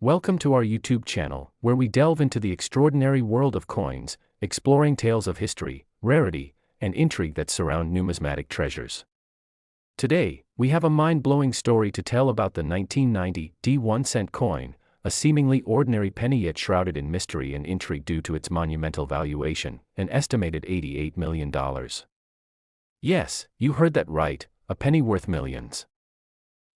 Welcome to our YouTube channel, where we delve into the extraordinary world of coins, exploring tales of history, rarity, and intrigue that surround numismatic treasures. Today, we have a mind-blowing story to tell about the 1990 D1 cent coin, a seemingly ordinary penny yet shrouded in mystery and intrigue due to its monumental valuation, an estimated $88 million. Yes, you heard that right, a penny worth millions.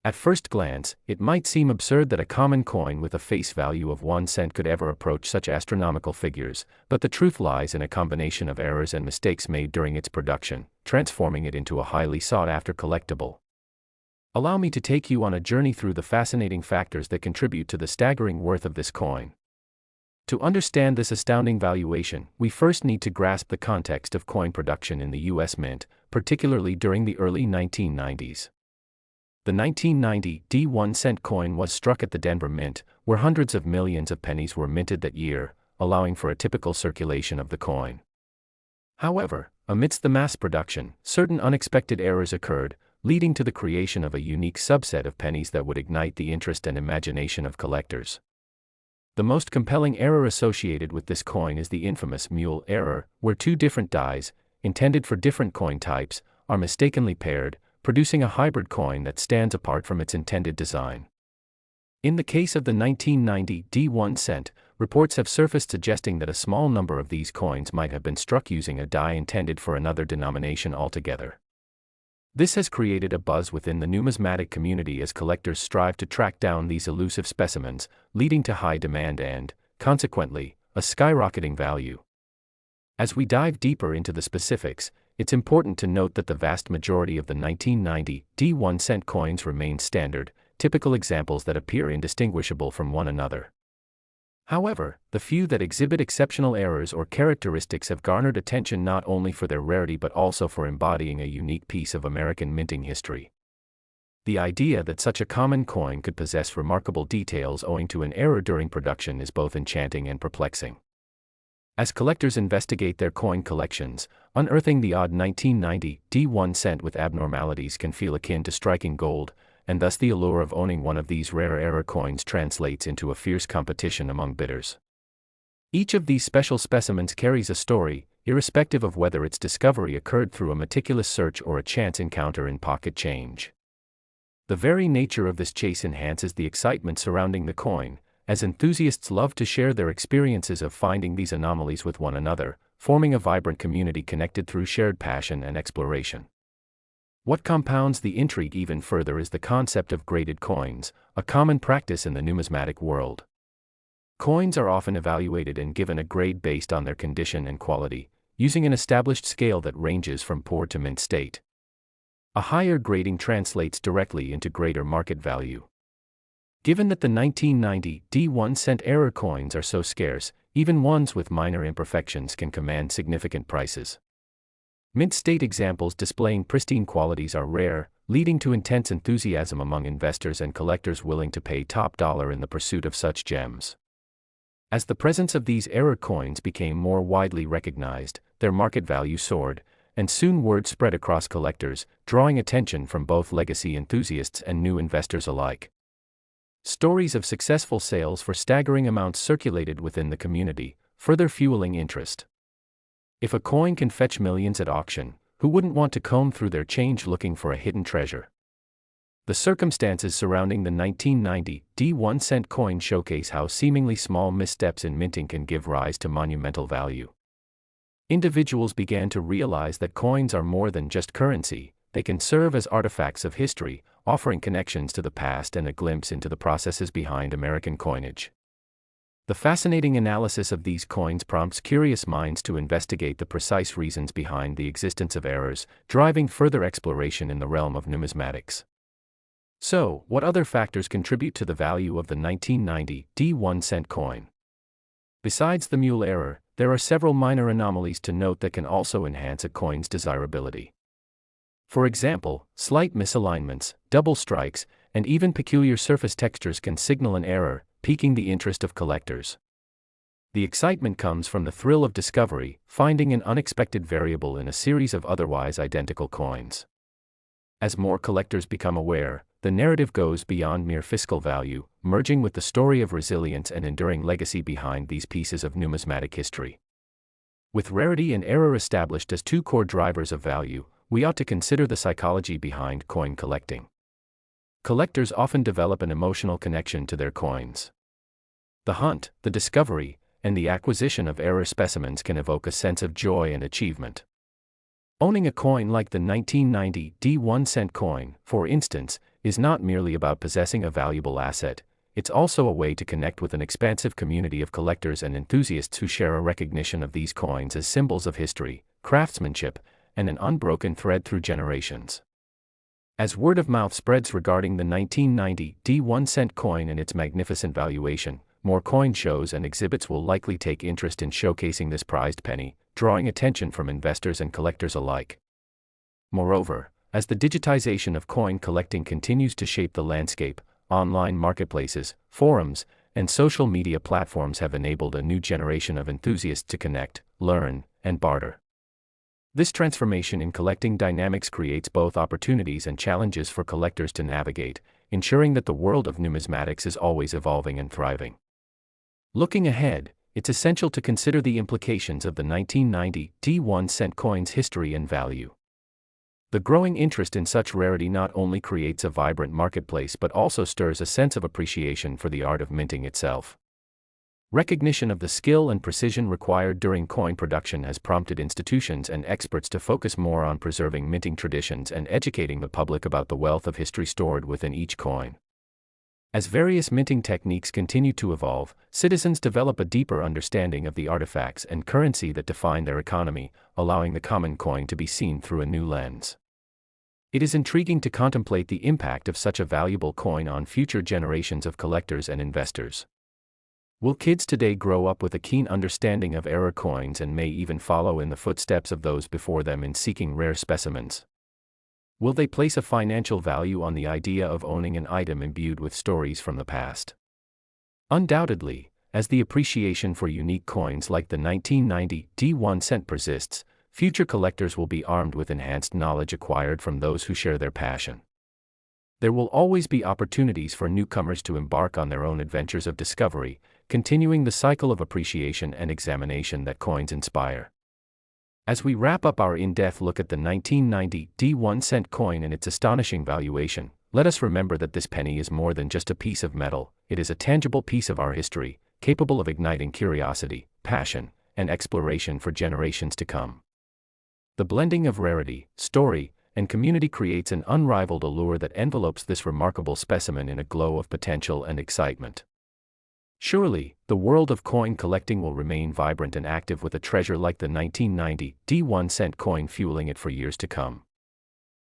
At first glance, it might seem absurd that a common coin with a face value of 1 cent could ever approach such astronomical figures, but the truth lies in a combination of errors and mistakes made during its production, transforming it into a highly sought-after collectible. Allow me to take you on a journey through the fascinating factors that contribute to the staggering worth of this coin. To understand this astounding valuation, we first need to grasp the context of coin production in the U.S. Mint, particularly during the early 1990s. The 1990 D1 cent coin was struck at the Denver Mint, where hundreds of millions of pennies were minted that year, allowing for a typical circulation of the coin. However, amidst the mass production, certain unexpected errors occurred, leading to the creation of a unique subset of pennies that would ignite the interest and imagination of collectors. The most compelling error associated with this coin is the infamous mule error, where two different dies, intended for different coin types, are mistakenly paired, producing a hybrid coin that stands apart from its intended design. In the case of the 1990 D1 cent, reports have surfaced suggesting that a small number of these coins might have been struck using a die intended for another denomination altogether. This has created a buzz within the numismatic community as collectors strive to track down these elusive specimens, leading to high demand and, consequently, a skyrocketing value. As we dive deeper into the specifics, it's important to note that the vast majority of the 1990 D1 cent coins remain standard, typical examples that appear indistinguishable from one another. However, the few that exhibit exceptional errors or characteristics have garnered attention not only for their rarity but also for embodying a unique piece of American minting history. The idea that such a common coin could possess remarkable details owing to an error during production is both enchanting and perplexing. As collectors investigate their coin collections, unearthing the odd 1990 D1 cent with abnormalities can feel akin to striking gold, and thus the allure of owning one of these rare error coins translates into a fierce competition among bidders. Each of these special specimens carries a story, irrespective of whether its discovery occurred through a meticulous search or a chance encounter in pocket change. The very nature of this chase enhances the excitement surrounding the coin, as enthusiasts love to share their experiences of finding these anomalies with one another, forming a vibrant community connected through shared passion and exploration. What compounds the intrigue even further is the concept of graded coins, a common practice in the numismatic world. Coins are often evaluated and given a grade based on their condition and quality, using an established scale that ranges from poor to mint state. A higher grading translates directly into greater market value. Given that the 1990 D1 cent error coins are so scarce, even ones with minor imperfections can command significant prices. Mint state examples displaying pristine qualities are rare, leading to intense enthusiasm among investors and collectors willing to pay top dollar in the pursuit of such gems. As the presence of these error coins became more widely recognized, their market value soared, and soon word spread across collectors, drawing attention from both legacy enthusiasts and new investors alike. Stories of successful sales for staggering amounts circulated within the community, further fueling interest. If a coin can fetch millions at auction, who wouldn't want to comb through their change looking for a hidden treasure? The circumstances surrounding the 1990 D1 cent coin showcase how seemingly small missteps in minting can give rise to monumental value. Individuals began to realize that coins are more than just currency, they can serve as artifacts of history, offering connections to the past and a glimpse into the processes behind American coinage. The fascinating analysis of these coins prompts curious minds to investigate the precise reasons behind the existence of errors, driving further exploration in the realm of numismatics. So, what other factors contribute to the value of the 1990 D1 cent coin? Besides the mule error, there are several minor anomalies to note that can also enhance a coin's desirability. For example, slight misalignments, double strikes, and even peculiar surface textures can signal an error, piquing the interest of collectors. The excitement comes from the thrill of discovery, finding an unexpected variable in a series of otherwise identical coins. As more collectors become aware, the narrative goes beyond mere fiscal value, merging with the story of resilience and enduring legacy behind these pieces of numismatic history. With rarity and error established as two core drivers of value, we ought to consider the psychology behind coin collecting. Collectors often develop an emotional connection to their coins. The hunt, the discovery, and the acquisition of rare specimens can evoke a sense of joy and achievement. Owning a coin like the 1990 D1 cent coin, for instance, is not merely about possessing a valuable asset, it's also a way to connect with an expansive community of collectors and enthusiasts who share a recognition of these coins as symbols of history, craftsmanship, and an unbroken thread through generations. As word of mouth spreads regarding the 1990 D1 cent coin and its magnificent valuation, more coin shows and exhibits will likely take interest in showcasing this prized penny, drawing attention from investors and collectors alike. Moreover, as the digitization of coin collecting continues to shape the landscape, online marketplaces, forums, and social media platforms have enabled a new generation of enthusiasts to connect, learn, and barter. This transformation in collecting dynamics creates both opportunities and challenges for collectors to navigate, ensuring that the world of numismatics is always evolving and thriving. Looking ahead, it's essential to consider the implications of the 1990 D1 cent coin's history and value. The growing interest in such rarity not only creates a vibrant marketplace but also stirs a sense of appreciation for the art of minting itself. Recognition of the skill and precision required during coin production has prompted institutions and experts to focus more on preserving minting traditions and educating the public about the wealth of history stored within each coin. As various minting techniques continue to evolve, citizens develop a deeper understanding of the artifacts and currency that define their economy, allowing the common coin to be seen through a new lens. It is intriguing to contemplate the impact of such a valuable coin on future generations of collectors and investors. Will kids today grow up with a keen understanding of rare coins and may even follow in the footsteps of those before them in seeking rare specimens? Will they place a financial value on the idea of owning an item imbued with stories from the past? Undoubtedly, as the appreciation for unique coins like the 1990 D1 cent persists, future collectors will be armed with enhanced knowledge acquired from those who share their passion. There will always be opportunities for newcomers to embark on their own adventures of discovery, continuing the cycle of appreciation and examination that coins inspire. As we wrap up our in-depth look at the 1990 D1 cent coin and its astonishing valuation, let us remember that this penny is more than just a piece of metal, it is a tangible piece of our history, capable of igniting curiosity, passion, and exploration for generations to come. The blending of rarity, story, and community creates an unrivaled allure that envelopes this remarkable specimen in a glow of potential and excitement. Surely, the world of coin collecting will remain vibrant and active with a treasure like the 1990 D1 cent coin fueling it for years to come.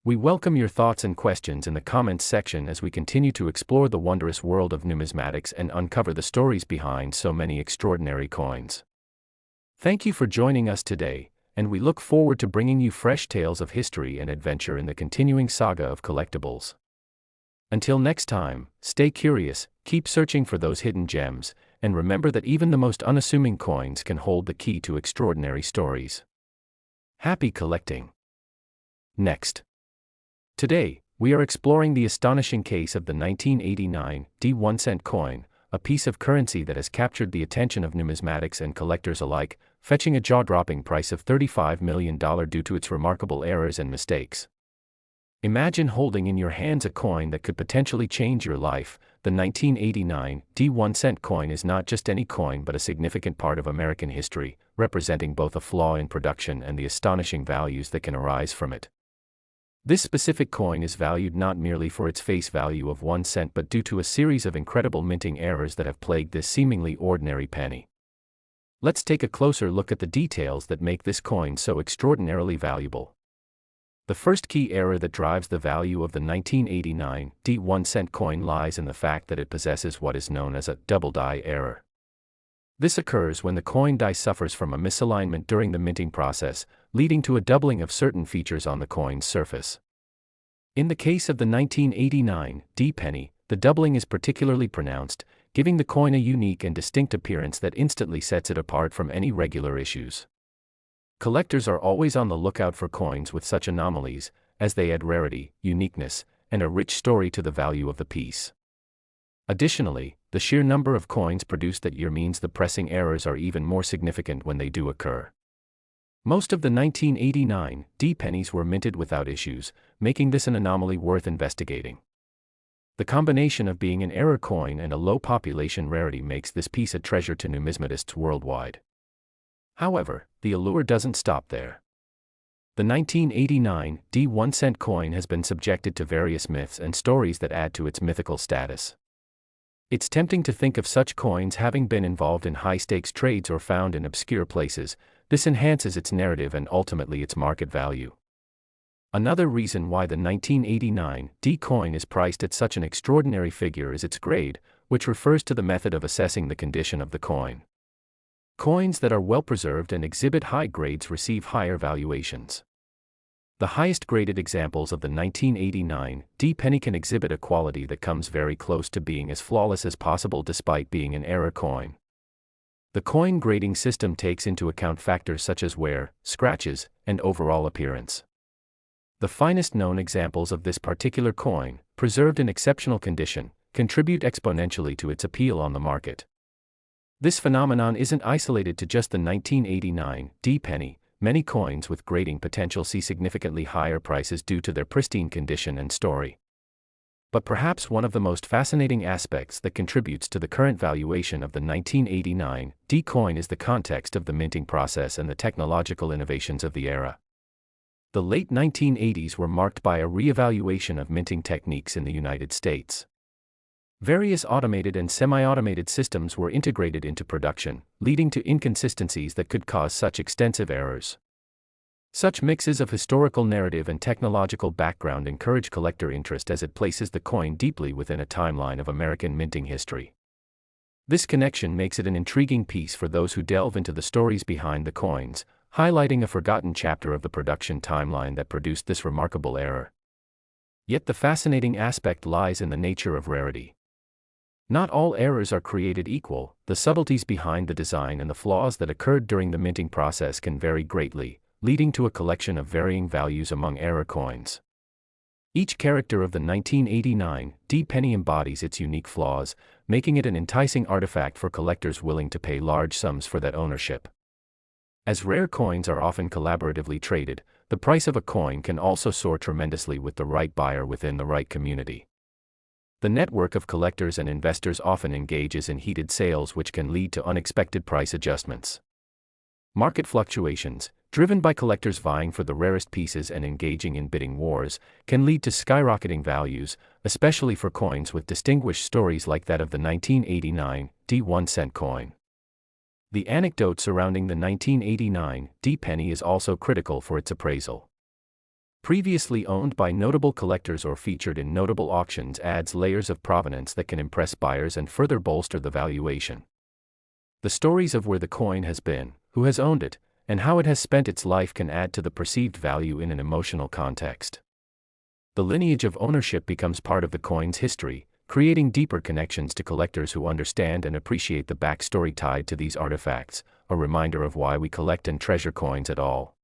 We welcome your thoughts and questions in the comments section as we continue to explore the wondrous world of numismatics and uncover the stories behind so many extraordinary coins. Thank you for joining us today, and we look forward to bringing you fresh tales of history and adventure in the continuing saga of collectibles. Until next time, stay curious, keep searching for those hidden gems, and remember that even the most unassuming coins can hold the key to extraordinary stories. Happy collecting! Next. Today, we are exploring the astonishing case of the 1989 D1 cent coin, a piece of currency that has captured the attention of numismatics and collectors alike, fetching a jaw-dropping price of $35 million due to its remarkable errors and mistakes. Imagine holding in your hands a coin that could potentially change your life. The 1989 D1 cent coin is not just any coin but a significant part of American history, representing both a flaw in production and the astonishing values that can arise from it. This specific coin is valued not merely for its face value of 1 cent but due to a series of incredible minting errors that have plagued this seemingly ordinary penny. Let's take a closer look at the details that make this coin so extraordinarily valuable. The first key error that drives the value of the 1989 D1 cent coin lies in the fact that it possesses what is known as a double die error. This occurs when the coin die suffers from a misalignment during the minting process, leading to a doubling of certain features on the coin's surface. In the case of the 1989 D penny, the doubling is particularly pronounced, giving the coin a unique and distinct appearance that instantly sets it apart from any regular issues. Collectors are always on the lookout for coins with such anomalies, as they add rarity, uniqueness, and a rich story to the value of the piece. Additionally, the sheer number of coins produced that year means the pressing errors are even more significant when they do occur. Most of the 1989 D pennies were minted without issues, making this an anomaly worth investigating. The combination of being an error coin and a low population rarity makes this piece a treasure to numismatists worldwide. However, the allure doesn't stop there. The 1989 D 1-cent coin has been subjected to various myths and stories that add to its mythical status. It's tempting to think of such coins having been involved in high-stakes trades or found in obscure places. This enhances its narrative and ultimately its market value. Another reason why the 1989 D coin is priced at such an extraordinary figure is its grade, which refers to the method of assessing the condition of the coin. Coins that are well preserved and exhibit high grades receive higher valuations. The highest graded examples of the 1989 D penny can exhibit a quality that comes very close to being as flawless as possible despite being an error coin. The coin grading system takes into account factors such as wear, scratches, and overall appearance. The finest known examples of this particular coin, preserved in exceptional condition, contribute exponentially to its appeal on the market. This phenomenon isn't isolated to just the 1989 D penny. Many coins with grading potential see significantly higher prices due to their pristine condition and story. But perhaps one of the most fascinating aspects that contributes to the current valuation of the 1989 D coin is the context of the minting process and the technological innovations of the era. The late 1980s were marked by a re-evaluation of minting techniques in the United States. Various automated and semi-automated systems were integrated into production, leading to inconsistencies that could cause such extensive errors. Such mixes of historical narrative and technological background encourage collector interest as it places the coin deeply within a timeline of American minting history. This connection makes it an intriguing piece for those who delve into the stories behind the coins, highlighting a forgotten chapter of the production timeline that produced this remarkable error. Yet the fascinating aspect lies in the nature of rarity. Not all errors are created equal. The subtleties behind the design and the flaws that occurred during the minting process can vary greatly, leading to a collection of varying values among error coins. Each character of the 1989 D penny embodies its unique flaws, making it an enticing artifact for collectors willing to pay large sums for that ownership. As rare coins are often collaboratively traded, the price of a coin can also soar tremendously with the right buyer within the right community. The network of collectors and investors often engages in heated sales, which can lead to unexpected price adjustments. Market fluctuations, driven by collectors vying for the rarest pieces and engaging in bidding wars, can lead to skyrocketing values, especially for coins with distinguished stories like that of the 1989 D 1-cent coin. The anecdote surrounding the 1989 D penny is also critical for its appraisal. Previously owned by notable collectors or featured in notable auctions adds layers of provenance that can impress buyers and further bolster the valuation. The stories of where the coin has been, who has owned it, and how it has spent its life can add to the perceived value in an emotional context. The lineage of ownership becomes part of the coin's history, creating deeper connections to collectors who understand and appreciate the backstory tied to these artifacts, a reminder of why we collect and treasure coins at all.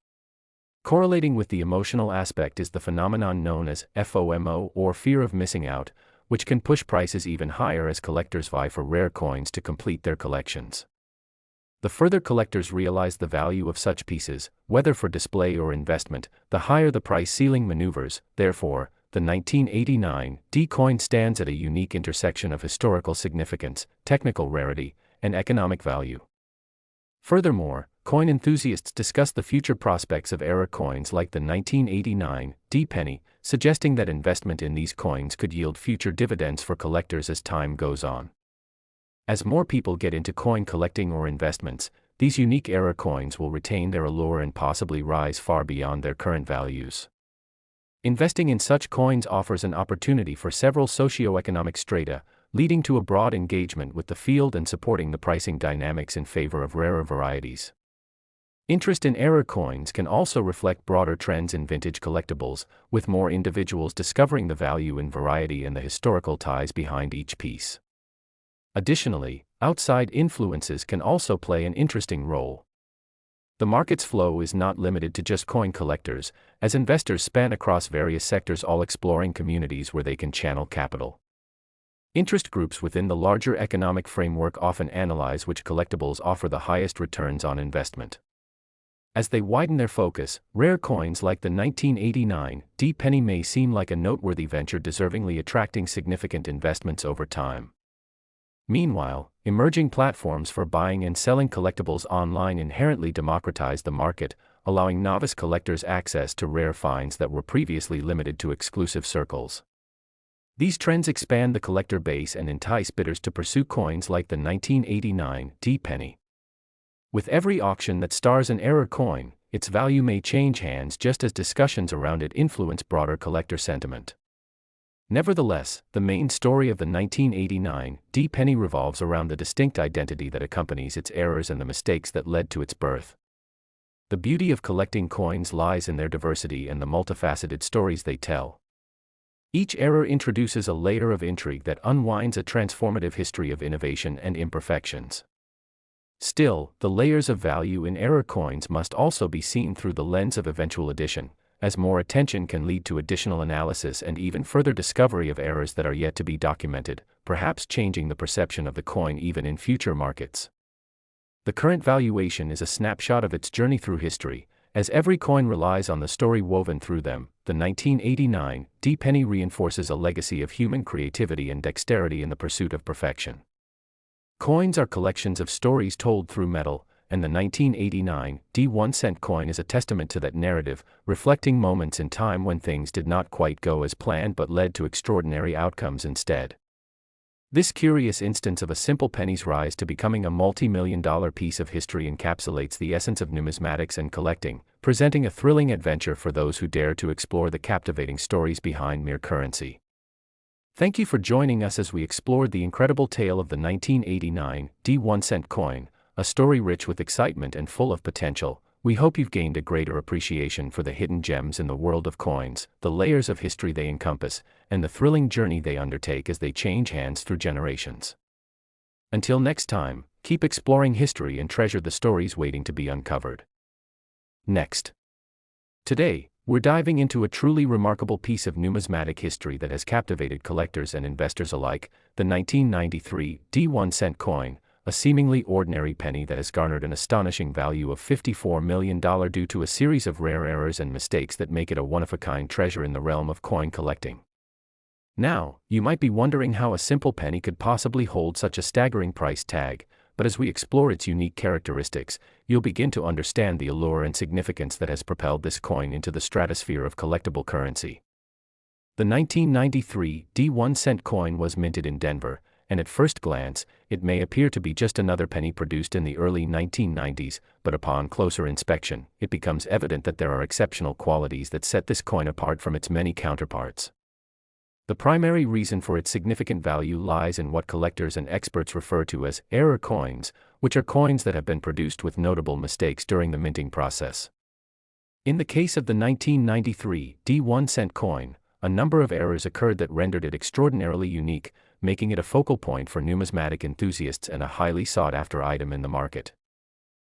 Correlating with the emotional aspect is the phenomenon known as FOMO, or fear of missing out, which can push prices even higher as collectors vie for rare coins to complete their collections. The further collectors realize the value of such pieces, whether for display or investment, the higher the price ceiling maneuvers. Therefore, the 1989 D coin stands at a unique intersection of historical significance, technical rarity, and economic value. Furthermore, coin enthusiasts discuss the future prospects of error coins like the 1989 D penny, suggesting that investment in these coins could yield future dividends for collectors as time goes on. As more people get into coin collecting or investments, these unique error coins will retain their allure and possibly rise far beyond their current values. Investing in such coins offers an opportunity for several socio-economic strata, leading to a broad engagement with the field and supporting the pricing dynamics in favor of rarer varieties. Interest in error coins can also reflect broader trends in vintage collectibles, with more individuals discovering the value in variety and the historical ties behind each piece. Additionally, outside influences can also play an interesting role. The market's flow is not limited to just coin collectors, as investors span across various sectors, all exploring communities where they can channel capital. Interest groups within the larger economic framework often analyze which collectibles offer the highest returns on investment. As they widen their focus, rare coins like the 1989 D penny may seem like a noteworthy venture, deservingly attracting significant investments over time. Meanwhile, emerging platforms for buying and selling collectibles online inherently democratize the market, allowing novice collectors access to rare finds that were previously limited to exclusive circles. These trends expand the collector base and entice bidders to pursue coins like the 1989 D penny. With every auction that stars an error coin, its value may change hands, just as discussions around it influence broader collector sentiment. Nevertheless, the main story of the 1989 D penny revolves around the distinct identity that accompanies its errors and the mistakes that led to its birth. The beauty of collecting coins lies in their diversity and the multifaceted stories they tell. Each error introduces a layer of intrigue that unwinds a transformative history of innovation and imperfections. Still, the layers of value in error coins must also be seen through the lens of eventual addition, as more attention can lead to additional analysis and even further discovery of errors that are yet to be documented, perhaps changing the perception of the coin even in future markets. The current valuation is a snapshot of its journey through history, as every coin relies on the story woven through them. The 1989 D penny reinforces a legacy of human creativity and dexterity in the pursuit of perfection. Coins are collections of stories told through metal, and the 1989 D 1-cent coin is a testament to that narrative, reflecting moments in time when things did not quite go as planned but led to extraordinary outcomes instead. This curious instance of a simple penny's rise to becoming a multi-million-dollar piece of history encapsulates the essence of numismatics and collecting, presenting a thrilling adventure for those who dare to explore the captivating stories behind mere currency. Thank you for joining us as we explored the incredible tale of the 1989 D 1-cent coin, a story rich with excitement and full of potential. We hope you've gained a greater appreciation for the hidden gems in the world of coins, the layers of history they encompass, and the thrilling journey they undertake as they change hands through generations. Until next time, keep exploring history and treasure the stories waiting to be uncovered. Next. Today, we're diving into a truly remarkable piece of numismatic history that has captivated collectors and investors alike, the 1993 D 1-cent coin, a seemingly ordinary penny that has garnered an astonishing value of $54 million due to a series of rare errors and mistakes that make it a one-of-a-kind treasure in the realm of coin collecting. Now, you might be wondering how a simple penny could possibly hold such a staggering price tag, but as we explore its unique characteristics, you'll begin to understand the allure and significance that has propelled this coin into the stratosphere of collectible currency. The 1993 D 1-cent coin was minted in Denver, and at first glance, it may appear to be just another penny produced in the early 1990s, but upon closer inspection, it becomes evident that there are exceptional qualities that set this coin apart from its many counterparts. The primary reason for its significant value lies in what collectors and experts refer to as error coins, which are coins that have been produced with notable mistakes during the minting process. In the case of the 1993 D 1-cent coin, a number of errors occurred that rendered it extraordinarily unique, making it a focal point for numismatic enthusiasts and a highly sought-after item in the market.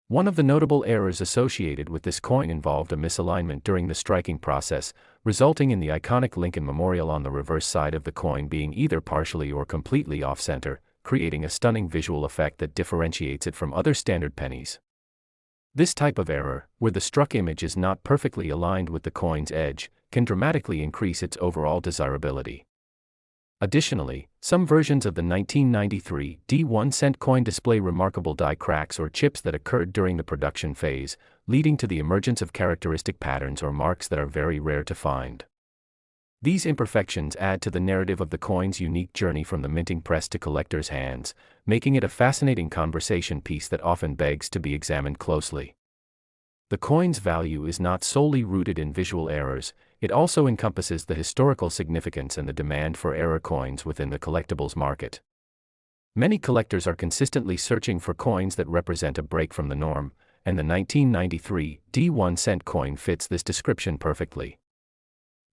One of the notable errors associated with this coin involved a misalignment during the striking process, resulting in the iconic Lincoln Memorial on the reverse side of the coin being either partially or completely off-center, creating a stunning visual effect that differentiates it from other standard pennies. This type of error, where the struck image is not perfectly aligned with the coin's edge, can dramatically increase its overall desirability. Additionally, some versions of the 1993 D 1-cent coin display remarkable die cracks or chips that occurred during the production phase, leading to the emergence of characteristic patterns or marks that are very rare to find. These imperfections add to the narrative of the coin's unique journey from the minting press to collectors' hands, making it a fascinating conversation piece that often begs to be examined closely. The coin's value is not solely rooted in visual errors, it also encompasses the historical significance and the demand for error coins within the collectibles market. Many collectors are consistently searching for coins that represent a break from the norm, and the 1993 D 1-cent coin fits this description perfectly.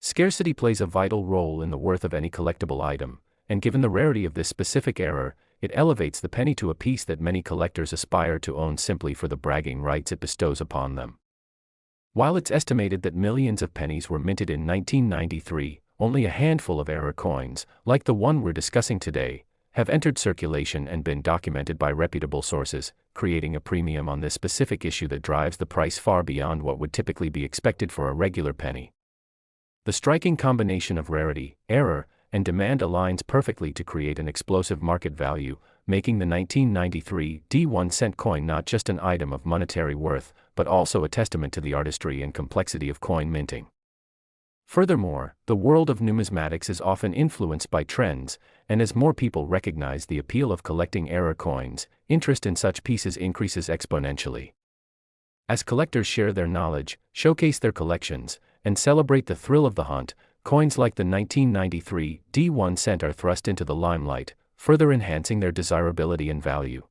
Scarcity plays a vital role in the worth of any collectible item, and given the rarity of this specific error, it elevates the penny to a piece that many collectors aspire to own simply for the bragging rights it bestows upon them. While it's estimated that millions of pennies were minted in 1993, only a handful of error coins, like the one we're discussing today, have entered circulation and been documented by reputable sources, creating a premium on this specific issue that drives the price far beyond what would typically be expected for a regular penny. The striking combination of rarity, error, and demand aligns perfectly to create an explosive market value, making the 1993 D1 coin not just an item of monetary worth, but also a testament to the artistry and complexity of coin minting. Furthermore, the world of numismatics is often influenced by trends, and as more people recognize the appeal of collecting error coins, interest in such pieces increases exponentially. As collectors share their knowledge, showcase their collections, and celebrate the thrill of the hunt, coins like the 1993 D1 are thrust into the limelight, further enhancing their desirability and value.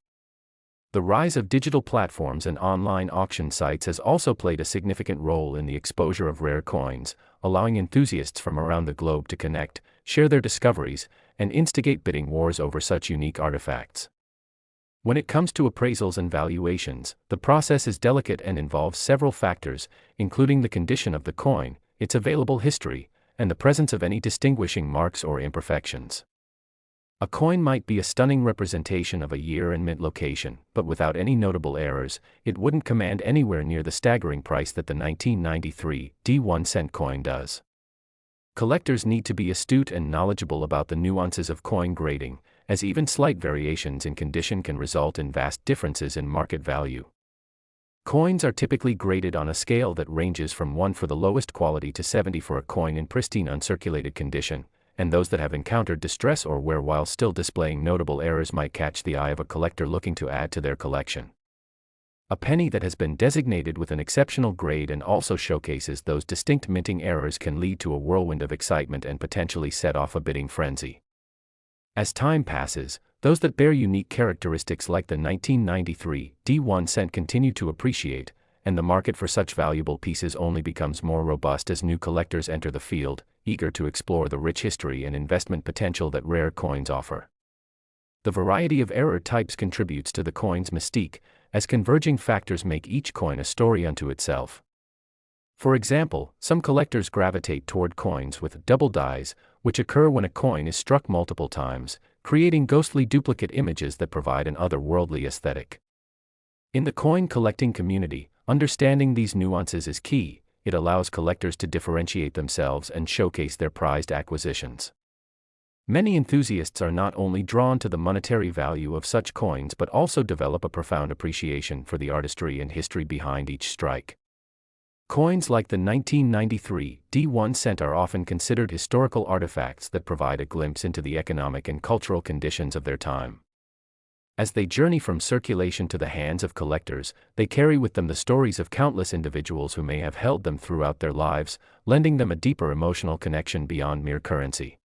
The rise of digital platforms and online auction sites has also played a significant role in the exposure of rare coins, allowing enthusiasts from around the globe to connect, share their discoveries, and instigate bidding wars over such unique artifacts. When it comes to appraisals and valuations, the process is delicate and involves several factors, including the condition of the coin, its available history, and the presence of any distinguishing marks or imperfections. A coin might be a stunning representation of a year and mint location, but without any notable errors, it wouldn't command anywhere near the staggering price that the 1993 D1 coin does. Collectors need to be astute and knowledgeable about the nuances of coin grading, as even slight variations in condition can result in vast differences in market value. Coins are typically graded on a scale that ranges from 1 for the lowest quality to 70 for a coin in pristine uncirculated condition, and those that have encountered distress or wear while still displaying notable errors might catch the eye of a collector looking to add to their collection. A penny that has been designated with an exceptional grade and also showcases those distinct minting errors can lead to a whirlwind of excitement and potentially set off a bidding frenzy. As time passes, those that bear unique characteristics like the 1993 D1 continue to appreciate, and the market for such valuable pieces only becomes more robust as new collectors enter the field, eager to explore the rich history and investment potential that rare coins offer. The variety of error types contributes to the coin's mystique, as converging factors make each coin a story unto itself. For example, some collectors gravitate toward coins with double dies, which occur when a coin is struck multiple times, creating ghostly duplicate images that provide an otherworldly aesthetic. In the coin collecting community, understanding these nuances is key. It allows collectors to differentiate themselves and showcase their prized acquisitions. Many enthusiasts are not only drawn to the monetary value of such coins but also develop a profound appreciation for the artistry and history behind each strike. Coins like the 1993 D1 are often considered historical artifacts that provide a glimpse into the economic and cultural conditions of their time. As they journey from circulation to the hands of collectors, they carry with them the stories of countless individuals who may have held them throughout their lives, lending them a deeper emotional connection beyond mere currency.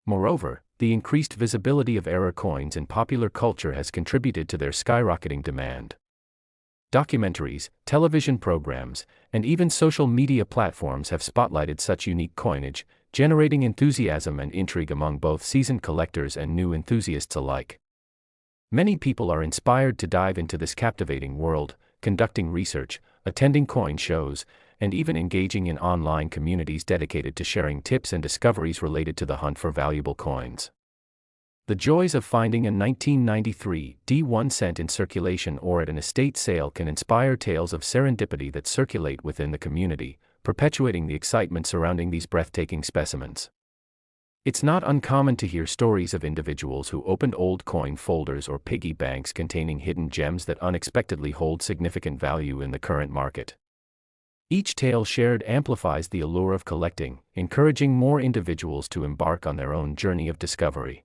Moreover, the increased visibility of error coins in popular culture has contributed to their skyrocketing demand. Documentaries, television programs, and even social media platforms have spotlighted such unique coinage, generating enthusiasm and intrigue among both seasoned collectors and new enthusiasts alike. Many people are inspired to dive into this captivating world, conducting research, attending coin shows, and even engaging in online communities dedicated to sharing tips and discoveries related to the hunt for valuable coins. The joys of finding a 1993 D1 in circulation or at an estate sale can inspire tales of serendipity that circulate within the community, perpetuating the excitement surrounding these breathtaking specimens. It's not uncommon to hear stories of individuals who opened old coin folders or piggy banks containing hidden gems that unexpectedly hold significant value in the current market. Each tale shared amplifies the allure of collecting, encouraging more individuals to embark on their own journey of discovery.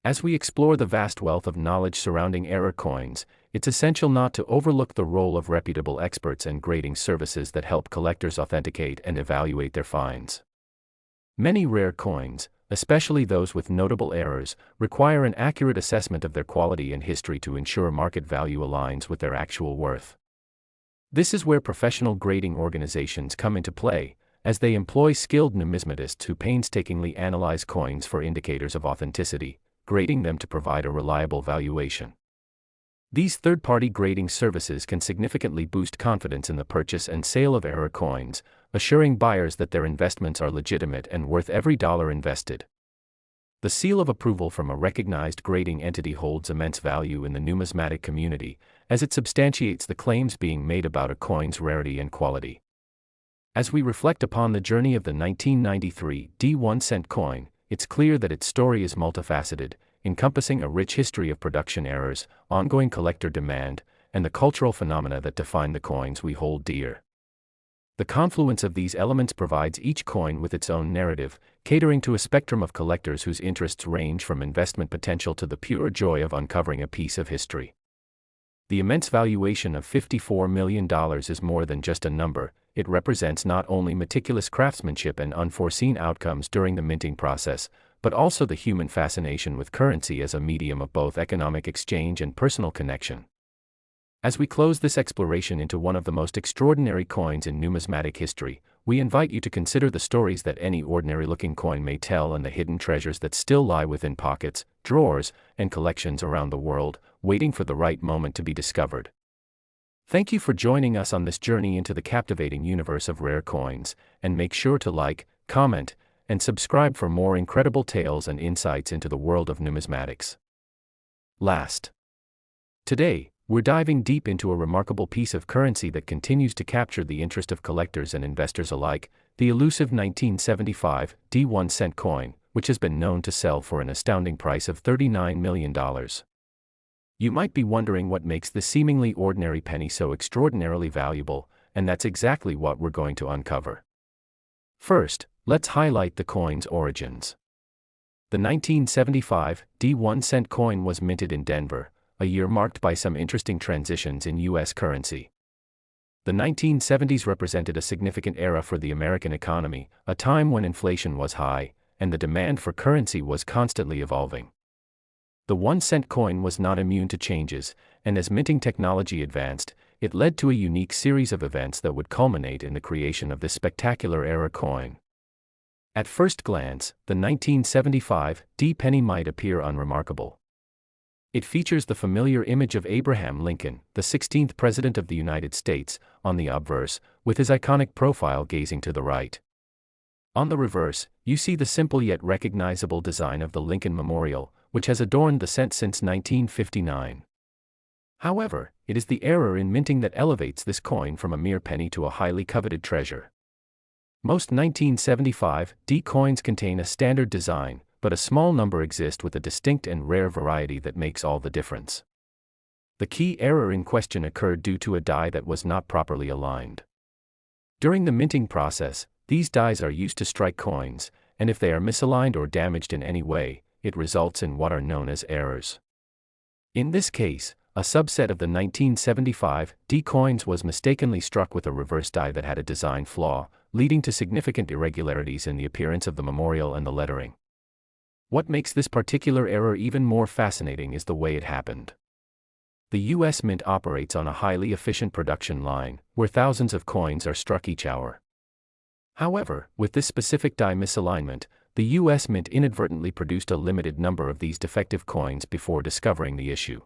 As we explore the vast wealth of knowledge surrounding error coins, it's essential not to overlook the role of reputable experts and grading services that help collectors authenticate and evaluate their finds. Many rare coins, especially those with notable errors, require an accurate assessment of their quality and history to ensure market value aligns with their actual worth. This is where professional grading organizations come into play, as they employ skilled numismatists who painstakingly analyze coins for indicators of authenticity, grading them to provide a reliable valuation. These third-party grading services can significantly boost confidence in the purchase and sale of error coins, assuring buyers that their investments are legitimate and worth every dollar invested. The seal of approval from a recognized grading entity holds immense value in the numismatic community, as it substantiates the claims being made about a coin's rarity and quality. As we reflect upon the journey of the 1993 D1-cent coin, it's clear that its story is multifaceted, encompassing a rich history of production errors, ongoing collector demand, and the cultural phenomena that define the coins we hold dear. The confluence of these elements provides each coin with its own narrative, catering to a spectrum of collectors whose interests range from investment potential to the pure joy of uncovering a piece of history. The immense valuation of $54 million is more than just a number. It represents not only meticulous craftsmanship and unforeseen outcomes during the minting process, but also the human fascination with currency as a medium of both economic exchange and personal connection. As we close this exploration into one of the most extraordinary coins in numismatic history, we invite you to consider the stories that any ordinary-looking coin may tell and the hidden treasures that still lie within pockets, drawers, and collections around the world, waiting for the right moment to be discovered. Thank you for joining us on this journey into the captivating universe of rare coins, and make sure to like, comment, and subscribe for more incredible tales and insights into the world of numismatics. Today, we're diving deep into a remarkable piece of currency that continues to capture the interest of collectors and investors alike, the elusive 1975 D1-cent coin, which has been known to sell for an astounding price of $39 million. You might be wondering what makes this seemingly ordinary penny so extraordinarily valuable, and that's exactly what we're going to uncover. First, let's highlight the coin's origins. The 1975 D1-cent coin was minted in Denver, a year marked by some interesting transitions in U.S. currency. The 1970s represented a significant era for the American economy, a time when inflation was high, and the demand for currency was constantly evolving. The 1-cent coin was not immune to changes, and as minting technology advanced, it led to a unique series of events that would culminate in the creation of this spectacular era coin. At first glance, the 1975 D penny might appear unremarkable. It features the familiar image of Abraham Lincoln, the 16th President of the United States, on the obverse, with his iconic profile gazing to the right. On the reverse, you see the simple yet recognizable design of the Lincoln Memorial, which has adorned the cent since 1959. However, it is the error in minting that elevates this coin from a mere penny to a highly coveted treasure. Most 1975 D coins contain a standard design, but a small number exist with a distinct and rare variety that makes all the difference. The key error in question occurred due to a die that was not properly aligned. During the minting process, these dies are used to strike coins, and if they are misaligned or damaged in any way, it results in what are known as errors. In this case, a subset of the 1975 D coins was mistakenly struck with a reverse die that had a design flaw, leading to significant irregularities in the appearance of the memorial and the lettering. What makes this particular error even more fascinating is the way it happened. The U.S. Mint operates on a highly efficient production line, where thousands of coins are struck each hour. However, with this specific die misalignment, the U.S. Mint inadvertently produced a limited number of these defective coins before discovering the issue.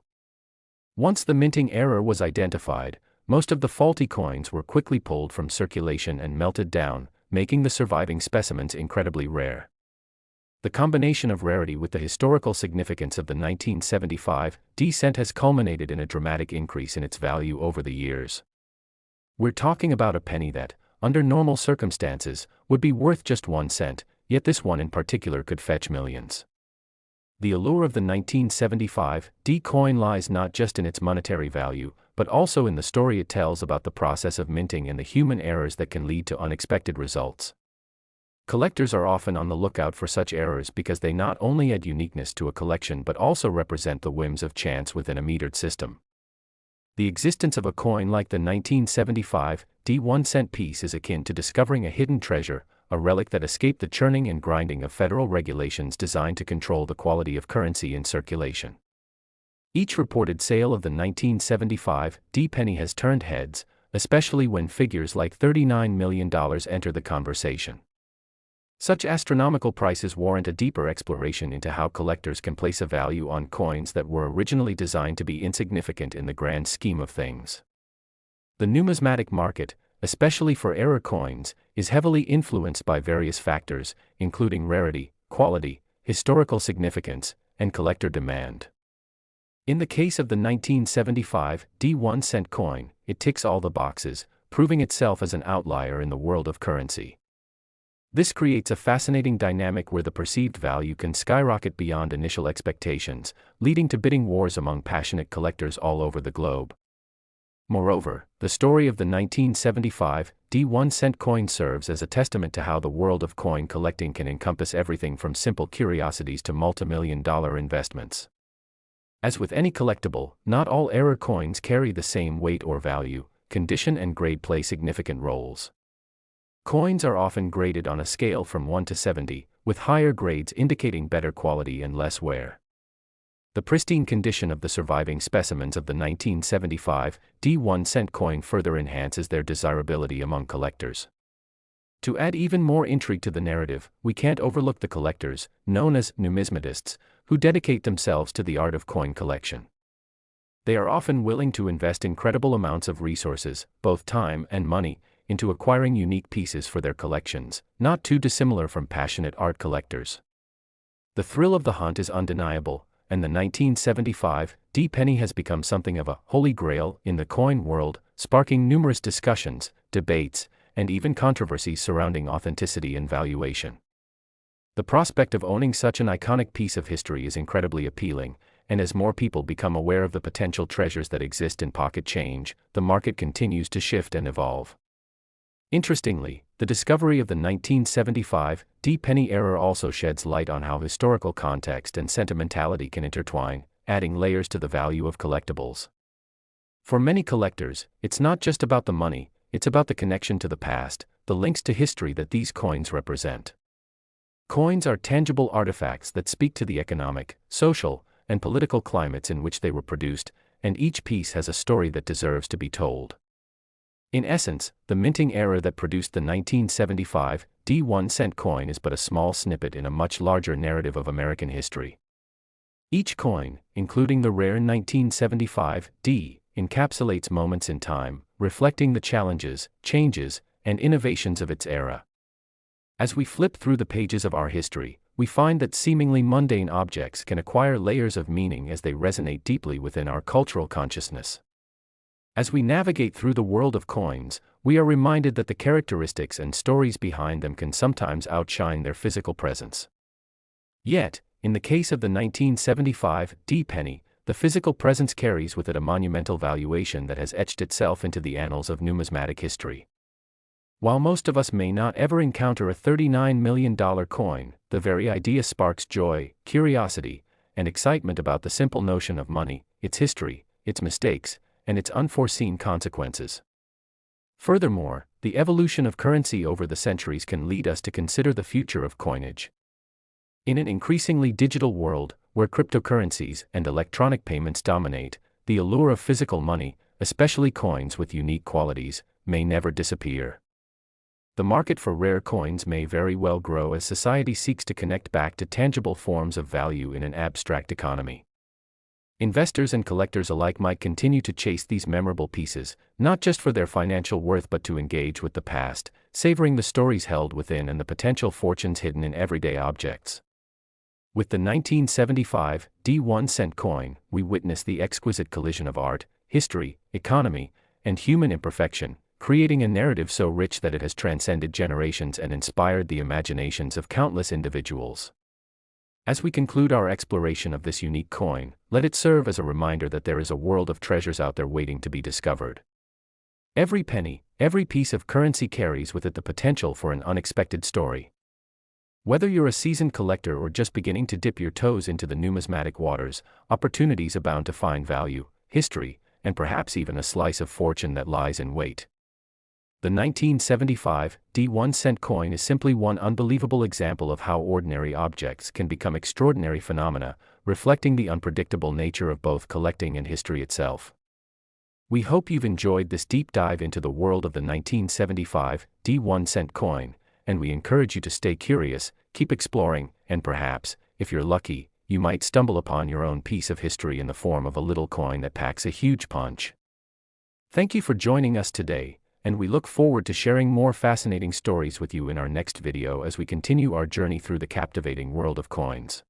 Once the minting error was identified, most of the faulty coins were quickly pulled from circulation and melted down, making the surviving specimens incredibly rare. The combination of rarity with the historical significance of the 1975 D cent has culminated in a dramatic increase in its value over the years. We're talking about a penny that, under normal circumstances, would be worth just 1 cent, yet this one in particular could fetch millions. The allure of the 1975 D coin lies not just in its monetary value, but also in the story it tells about the process of minting and the human errors that can lead to unexpected results. Collectors are often on the lookout for such errors because they not only add uniqueness to a collection but also represent the whims of chance within a metered system. The existence of a coin like the 1975 D 1-cent piece is akin to discovering a hidden treasure, a relic that escaped the churning and grinding of federal regulations designed to control the quality of currency in circulation. Each reported sale of the 1975 D penny has turned heads, especially when figures like $39 million enter the conversation. Such astronomical prices warrant a deeper exploration into how collectors can place a value on coins that were originally designed to be insignificant in the grand scheme of things. The numismatic market, especially for error coins, is heavily influenced by various factors, including rarity, quality, historical significance, and collector demand. In the case of the 1975 D1 cent coin, it ticks all the boxes, proving itself as an outlier in the world of currency. This creates a fascinating dynamic where the perceived value can skyrocket beyond initial expectations, leading to bidding wars among passionate collectors all over the globe. Moreover, the story of the 1975 D1 cent coin serves as a testament to how the world of coin collecting can encompass everything from simple curiosities to multi-million-dollar investments. As with any collectible, not all error coins carry the same weight or value. Condition and grade play significant roles. Coins are often graded on a scale from 1 to 70, with higher grades indicating better quality and less wear. The pristine condition of the surviving specimens of the 1975 D1 cent coin further enhances their desirability among collectors. To add even more intrigue to the narrative, we can't overlook the collectors, known as numismatists, who dedicate themselves to the art of coin collection. They are often willing to invest incredible amounts of resources, both time and money, into acquiring unique pieces for their collections, not too dissimilar from passionate art collectors. The thrill of the hunt is undeniable, and the 1975 D penny has become something of a holy grail in the coin world, sparking numerous discussions, debates, and even controversies surrounding authenticity and valuation. The prospect of owning such an iconic piece of history is incredibly appealing, and as more people become aware of the potential treasures that exist in pocket change, the market continues to shift and evolve. Interestingly, the discovery of the 1975 D penny error also sheds light on how historical context and sentimentality can intertwine, adding layers to the value of collectibles. For many collectors, it's not just about the money, it's about the connection to the past, the links to history that these coins represent. Coins are tangible artifacts that speak to the economic, social, and political climates in which they were produced, and each piece has a story that deserves to be told. In essence, the minting era that produced the 1975 D1 cent coin is but a small snippet in a much larger narrative of American history. Each coin, including the rare 1975 D, encapsulates moments in time, reflecting the challenges, changes, and innovations of its era. As we flip through the pages of our history, we find that seemingly mundane objects can acquire layers of meaning as they resonate deeply within our cultural consciousness. As we navigate through the world of coins, we are reminded that the characteristics and stories behind them can sometimes outshine their physical presence. Yet, in the case of the 1975 D penny, the physical presence carries with it a monumental valuation that has etched itself into the annals of numismatic history. While most of us may not ever encounter a $39 million coin, the very idea sparks joy, curiosity, and excitement about the simple notion of money, its history, its mistakes, and its unforeseen consequences. Furthermore, the evolution of currency over the centuries can lead us to consider the future of coinage. In an increasingly digital world, where cryptocurrencies and electronic payments dominate, the allure of physical money, especially coins with unique qualities, may never disappear. The market for rare coins may very well grow as society seeks to connect back to tangible forms of value in an abstract economy. Investors and collectors alike might continue to chase these memorable pieces, not just for their financial worth but to engage with the past, savoring the stories held within and the potential fortunes hidden in everyday objects. With the 1975 D1 cent coin, we witness the exquisite collision of art, history, economy, and human imperfection, creating a narrative so rich that it has transcended generations and inspired the imaginations of countless individuals. As we conclude our exploration of this unique coin, let it serve as a reminder that there is a world of treasures out there waiting to be discovered. Every penny, every piece of currency carries with it the potential for an unexpected story. Whether you're a seasoned collector or just beginning to dip your toes into the numismatic waters, opportunities abound to find value, history, and perhaps even a slice of fortune that lies in wait. The 1975 D1 cent coin is simply one unbelievable example of how ordinary objects can become extraordinary phenomena, reflecting the unpredictable nature of both collecting and history itself. We hope you've enjoyed this deep dive into the world of the 1975 D1 cent coin, and we encourage you to stay curious, keep exploring, and perhaps, if you're lucky, you might stumble upon your own piece of history in the form of a little coin that packs a huge punch. Thank you for joining us today, and we look forward to sharing more fascinating stories with you in our next video as we continue our journey through the captivating world of coins.